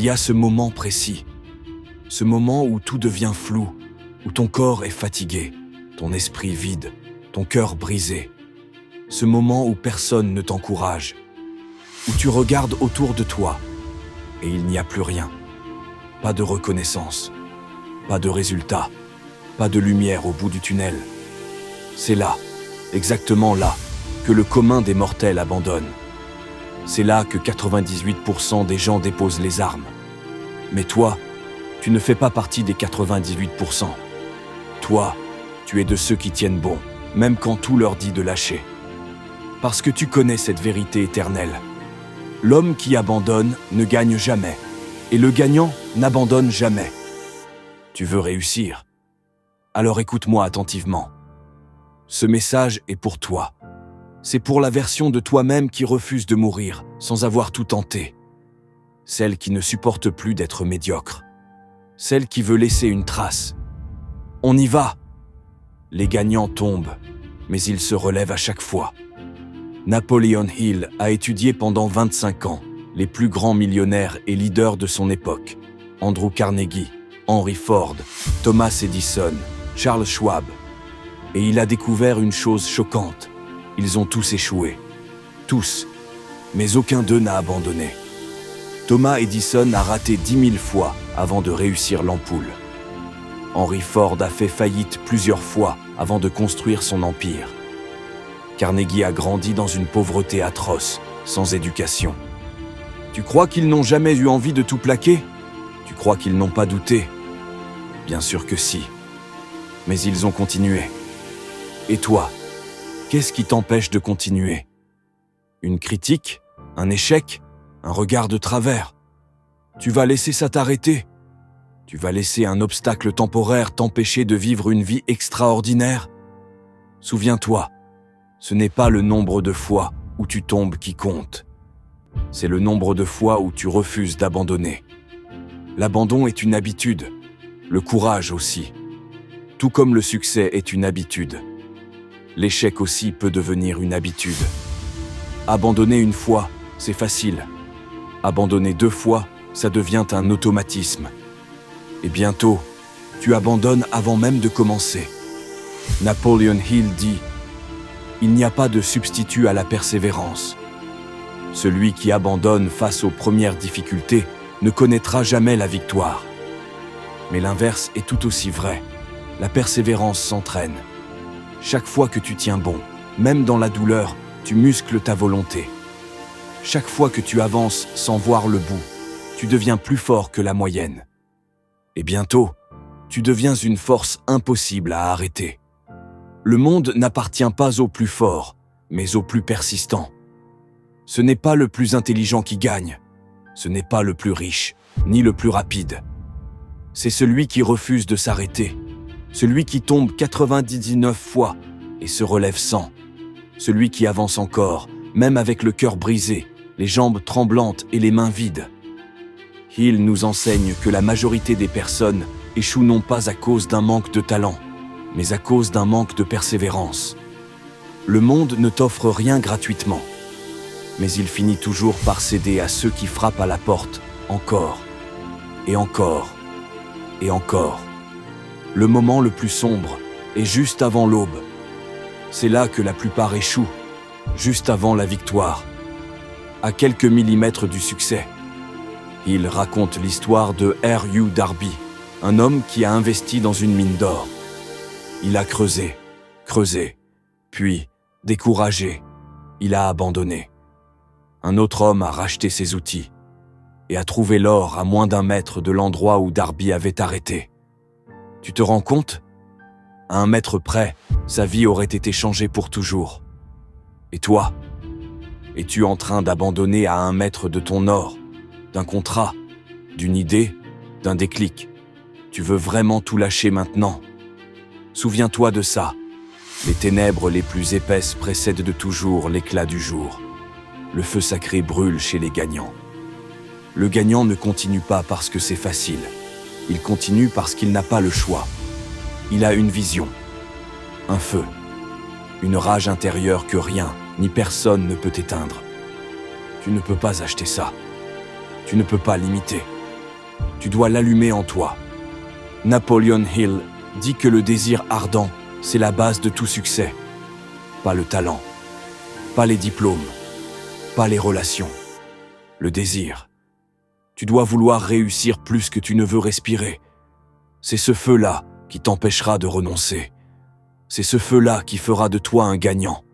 y a ce moment précis, ce moment où tout devient flou, où ton corps est fatigué, ton esprit vide, ton cœur brisé. Ce moment où personne ne t'encourage, où tu regardes autour de toi et il n'y a plus rien. Pas de reconnaissance, pas de résultat, pas de lumière au bout du tunnel. C'est là, exactement là, que le commun des mortels abandonne. C'est là que 98% des gens déposent les armes. Mais toi, tu ne fais pas partie des 98%. Toi, tu es de ceux qui tiennent bon, même quand tout leur dit de lâcher. Parce que tu connais cette vérité éternelle. L'homme qui abandonne ne gagne jamais, et le gagnant n'abandonne jamais. Tu veux réussir? Alors écoute-moi attentivement. Ce message est pour toi. C'est pour la version de toi-même qui refuse de mourir sans avoir tout tenté. Celle qui ne supporte plus d'être médiocre. Celle qui veut laisser une trace. On y va! Les gagnants tombent, mais ils se relèvent à chaque fois. Napoleon Hill a étudié pendant 25 ans les plus grands millionnaires et leaders de son époque. Andrew Carnegie, Henry Ford, Thomas Edison, Charles Schwab. Et il a découvert une chose choquante. Ils ont tous échoué. Tous. Mais aucun d'eux n'a abandonné. Thomas Edison a raté 10 000 fois avant de réussir l'ampoule. Henry Ford a fait faillite plusieurs fois avant de construire son empire. Carnegie a grandi dans une pauvreté atroce, sans éducation. Tu crois qu'ils n'ont jamais eu envie de tout plaquer? Tu crois qu'ils n'ont pas douté? Bien sûr que si. Mais ils ont continué. Et toi, qu'est-ce qui t'empêche de continuer? Une critique? Un échec? Un regard de travers? Tu vas laisser ça t'arrêter? Tu vas laisser un obstacle temporaire t'empêcher de vivre une vie extraordinaire? Souviens-toi, ce n'est pas le nombre de fois où tu tombes qui compte. C'est le nombre de fois où tu refuses d'abandonner. L'abandon est une habitude, le courage aussi. Tout comme le succès est une habitude. L'échec aussi peut devenir une habitude. Abandonner une fois, c'est facile. Abandonner 2 fois, ça devient un automatisme. Et bientôt, tu abandonnes avant même de commencer. Napoleon Hill dit « Il n'y a pas de substitut à la persévérance. Celui qui abandonne face aux premières difficultés ne connaîtra jamais la victoire. » Mais l'inverse est tout aussi vrai. La persévérance s'entraîne. Chaque fois que tu tiens bon, même dans la douleur, tu muscles ta volonté. Chaque fois que tu avances sans voir le bout, tu deviens plus fort que la moyenne. Et bientôt, tu deviens une force impossible à arrêter. Le monde n'appartient pas aux plus forts, mais aux plus persistants. Ce n'est pas le plus intelligent qui gagne. Ce n'est pas le plus riche, ni le plus rapide. C'est celui qui refuse de s'arrêter. Celui qui tombe 99 fois et se relève 100. Celui qui avance encore, même avec le cœur brisé, les jambes tremblantes et les mains vides. Hill nous enseigne que la majorité des personnes échouent non pas à cause d'un manque de talent, mais à cause d'un manque de persévérance. Le monde ne t'offre rien gratuitement, mais il finit toujours par céder à ceux qui frappent à la porte, encore, et encore, et encore. Le moment le plus sombre est juste avant l'aube. C'est là que la plupart échouent, juste avant la victoire, à quelques millimètres du succès. Il raconte l'histoire de R.U. Darby, un homme qui a investi dans une mine d'or. Il a creusé, puis, découragé, il a abandonné. Un autre homme a racheté ses outils et a trouvé l'or à moins d'1 mètre de l'endroit où Darby avait arrêté. Tu te rends compte? À 1 mètre près, sa vie aurait été changée pour toujours. Et toi? Es-tu en train d'abandonner à 1 mètre de ton or, d'un contrat, d'une idée, d'un déclic? Tu veux vraiment tout lâcher maintenant? Souviens-toi de ça. Les ténèbres les plus épaisses précèdent de toujours l'éclat du jour. Le feu sacré brûle chez les gagnants. Le gagnant ne continue pas parce que c'est facile. Il continue parce qu'il n'a pas le choix. Il a une vision, un feu, une rage intérieure que rien ni personne ne peut éteindre. Tu ne peux pas acheter ça. Tu ne peux pas l'imiter. tu dois l'allumer en toi. Napoleon Hill dit que le désir ardent, c'est la base de tout succès. Pas le talent, pas les diplômes, pas les relations. Le désir. Tu dois vouloir réussir plus que tu ne veux respirer. C'est ce feu-là qui t'empêchera de renoncer. C'est ce feu-là qui fera de toi un gagnant.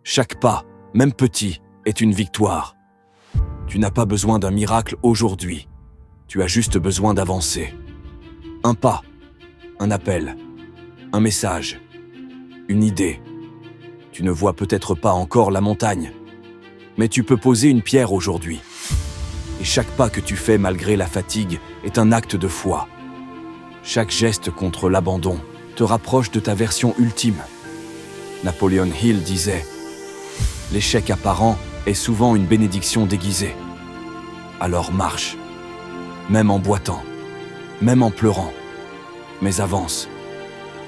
Chaque pas, même petit, est une victoire. Tu n'as pas besoin d'un miracle aujourd'hui. Tu as juste besoin d'avancer. Un pas, un appel, un message, une idée. Tu ne vois peut-être pas encore la montagne, mais tu peux poser une pierre aujourd'hui. Et chaque pas que tu fais malgré la fatigue est un acte de foi. Chaque geste contre l'abandon te rapproche de ta version ultime. Napoleon Hill disait « L'échec apparent est souvent une bénédiction déguisée. Alors marche, même en boitant, même en pleurant, mais avance.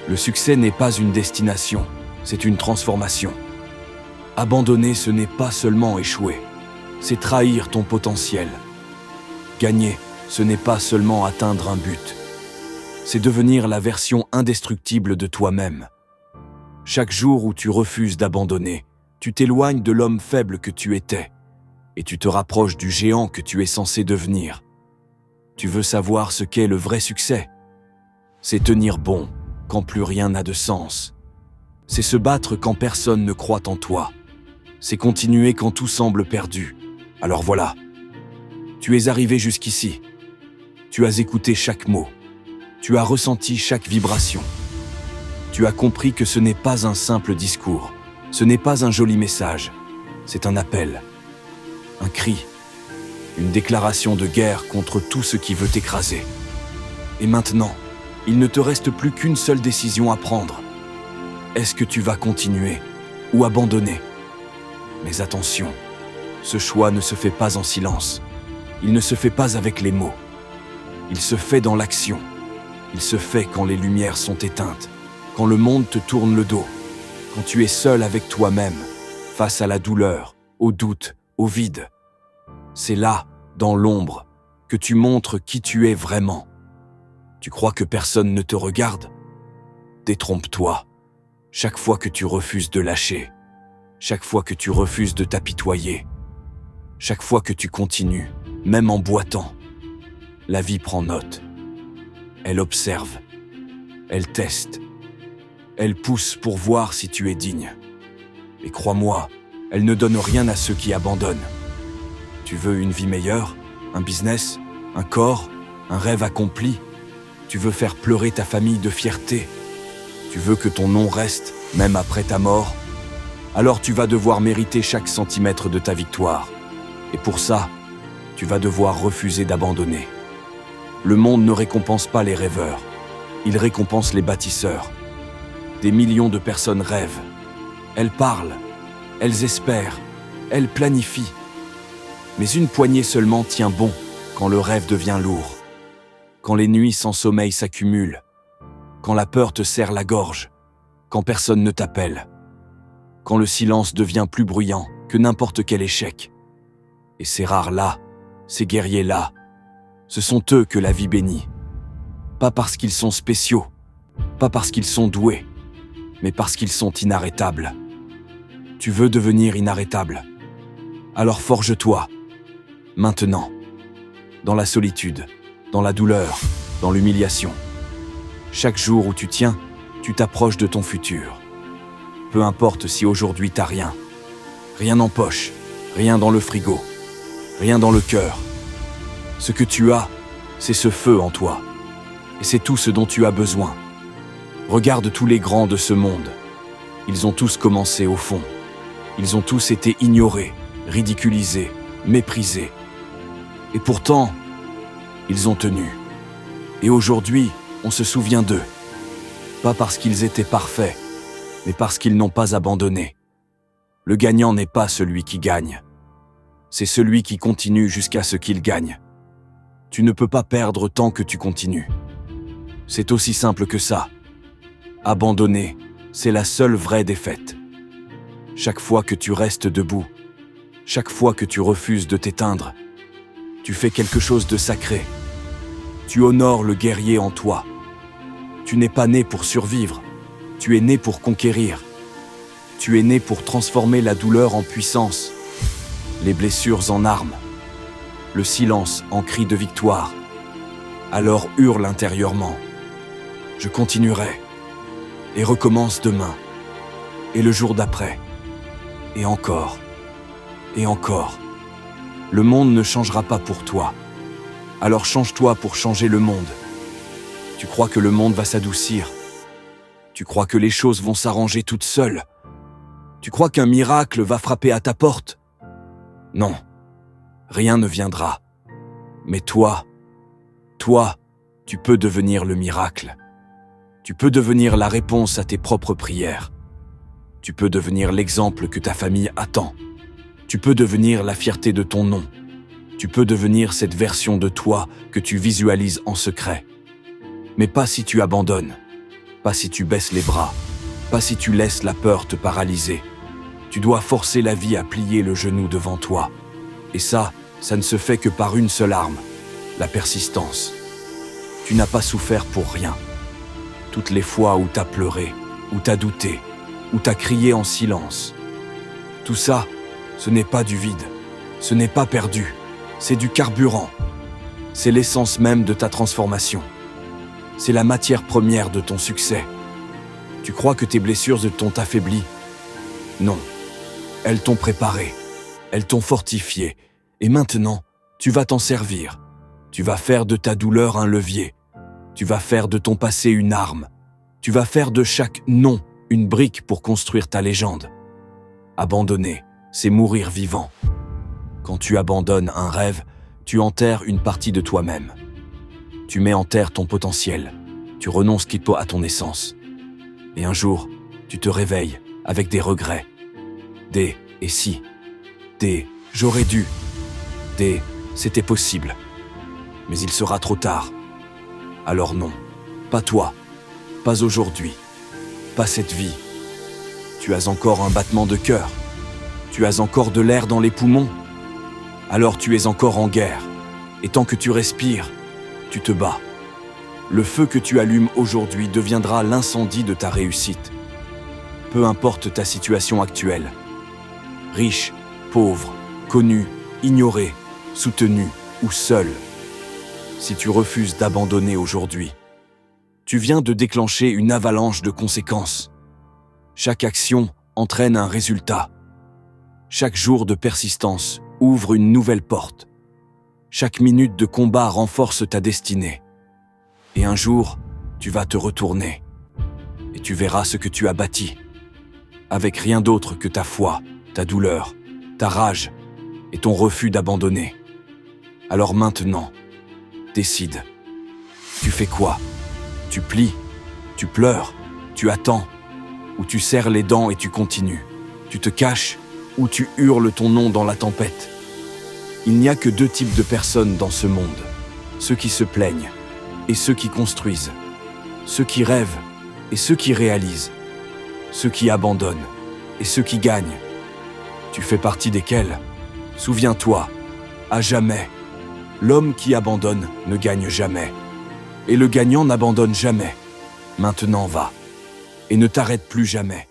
Le succès n'est pas une destination, c'est une transformation. Abandonner, ce n'est pas seulement échouer, c'est trahir ton potentiel. Gagner, ce n'est pas seulement atteindre un but, c'est devenir la version indestructible de toi-même. Chaque jour où tu refuses d'abandonner, tu t'éloignes de l'homme faible que tu étais et tu te rapproches du géant que tu es censé devenir. Tu veux savoir ce qu'est le vrai succès? C'est tenir bon quand plus rien n'a de sens. C'est se battre quand personne ne croit en toi. C'est continuer quand tout semble perdu. Alors voilà, tu es arrivé jusqu'ici. Tu as écouté chaque mot. Tu as ressenti chaque vibration. Tu as compris que ce n'est pas un simple discours. Ce n'est pas un joli message. C'est un appel, un cri, une déclaration de guerre contre tout ce qui veut t'écraser. Et maintenant, il ne te reste plus qu'une seule décision à prendre. Est-ce que tu vas continuer ou abandonner? Mais attention, ce choix ne se fait pas en silence. Il ne se fait pas avec les mots. Il se fait dans l'action. Il se fait quand les lumières sont éteintes, quand le monde te tourne le dos, quand tu es seul avec toi-même, face à la douleur, au doute, au vide. C'est là, dans l'ombre, que tu montres qui tu es vraiment. Tu crois que personne ne te regarde? Détrompe-toi. Chaque fois que tu refuses de lâcher, chaque fois que tu refuses de t'apitoyer, chaque fois que tu continues, même en boitant, la vie prend note. Elle observe, elle teste, elle pousse pour voir si tu es digne. Et crois-moi, elle ne donne rien à ceux qui abandonnent. Tu veux une vie meilleure, un business, un corps, un rêve accompli? Tu veux faire pleurer ta famille de fierté? Tu veux que ton nom reste, même après ta mort? Alors tu vas devoir mériter chaque centimètre de ta victoire. Et pour ça, tu vas devoir refuser d'abandonner. Le monde ne récompense pas les rêveurs, il récompense les bâtisseurs. Des millions de personnes rêvent. Elles parlent, elles espèrent, elles planifient. Mais une poignée seulement tient bon quand le rêve devient lourd. Quand les nuits sans sommeil s'accumulent, quand la peur te serre la gorge, quand personne ne t'appelle, quand le silence devient plus bruyant que n'importe quel échec. Et ces rares-là, ces guerriers-là, ce sont eux que la vie bénit. Pas parce qu'ils sont spéciaux, pas parce qu'ils sont doués, mais parce qu'ils sont inarrêtables. Tu veux devenir inarrêtable? Alors forge-toi, maintenant, dans la solitude, dans la douleur, dans l'humiliation. Chaque jour où tu tiens, tu t'approches de ton futur. Peu importe si aujourd'hui t'as rien. Rien en poche, rien dans le frigo, rien dans le cœur. Ce que tu as, c'est ce feu en toi. Et c'est tout ce dont tu as besoin. Regarde tous les grands de ce monde. Ils ont tous commencé au fond. Ils ont tous été ignorés, ridiculisés, méprisés. Et pourtant, ils ont tenu. Et aujourd'hui, on se souvient d'eux. Pas parce qu'ils étaient parfaits, mais parce qu'ils n'ont pas abandonné. Le gagnant n'est pas celui qui gagne. C'est celui qui continue jusqu'à ce qu'il gagne. Tu ne peux pas perdre tant que tu continues. C'est aussi simple que ça. Abandonner, c'est la seule vraie défaite. Chaque fois que tu restes debout, chaque fois que tu refuses de t'éteindre, tu fais quelque chose de sacré. Tu honores le guerrier en toi. Tu n'es pas né pour survivre, tu es né pour conquérir. Tu es né pour transformer la douleur en puissance, les blessures en armes, le silence en cri de victoire. Alors hurle intérieurement. Je continuerai, et recommence demain, et le jour d'après, et encore, et encore. Le monde ne changera pas pour toi. Alors change-toi pour changer le monde. Tu crois que le monde va s'adoucir. Tu crois que les choses vont s'arranger toutes seules. Tu crois qu'un miracle va frapper à ta porte. Non, rien ne viendra. Mais toi, tu peux devenir le miracle. Tu peux devenir la réponse à tes propres prières. Tu peux devenir l'exemple que ta famille attend. Tu peux devenir la fierté de ton nom. Tu peux devenir cette version de toi que tu visualises en secret. Mais pas si tu abandonnes, pas si tu baisses les bras, pas si tu laisses la peur te paralyser. Tu dois forcer la vie à plier le genou devant toi. Et ça ne se fait que par une seule arme, la persistance. Tu n'as pas souffert pour rien. Toutes les fois où t'as pleuré, où t'as douté, où t'as crié en silence. Tout ça, ce n'est pas du vide, ce n'est pas perdu, c'est du carburant. C'est l'essence même de ta transformation. C'est la matière première de ton succès. Tu crois que tes blessures t'ont affaibli? Non. Elles t'ont préparé, elles t'ont fortifié, et maintenant, tu vas t'en servir. Tu vas faire de ta douleur un levier. Tu vas faire de ton passé une arme. Tu vas faire de chaque non une brique pour construire ta légende. Abandonner, c'est mourir vivant. Quand tu abandonnes un rêve, tu enterres une partie de toi-même. Tu mets en terre ton potentiel. Tu renonces à ton essence. Et un jour, tu te réveilles avec des regrets. Des « et si » Des « j'aurais dû » Des « c'était possible ». Mais il sera trop tard. Alors non, pas toi, pas aujourd'hui, pas cette vie. Tu as encore un battement de cœur. Tu as encore de l'air dans les poumons. Alors tu es encore en guerre. Et tant que tu respires, tu te bats. Le feu que tu allumes aujourd'hui deviendra l'incendie de ta réussite. Peu importe ta situation actuelle. Riche, pauvre, connu, ignoré, soutenu ou seul. Si tu refuses d'abandonner aujourd'hui, tu viens de déclencher une avalanche de conséquences. Chaque action entraîne un résultat. Chaque jour de persistance ouvre une nouvelle porte. Chaque minute de combat renforce ta destinée. Et un jour, tu vas te retourner et tu verras ce que tu as bâti. Avec rien d'autre que ta foi, ta douleur, ta rage et ton refus d'abandonner. Alors maintenant, décide. Tu fais quoi? Tu plies, tu pleures, tu attends, ou tu serres les dents et tu continues. Tu te caches, ou tu hurles ton nom dans la tempête. Il n'y a que deux types de personnes dans ce monde. Ceux qui se plaignent et ceux qui construisent. Ceux qui rêvent et ceux qui réalisent. Ceux qui abandonnent et ceux qui gagnent. Tu fais partie desquels? Souviens-toi, à jamais, l'homme qui abandonne ne gagne jamais. Et le gagnant n'abandonne jamais. Maintenant va, et ne t'arrête plus jamais.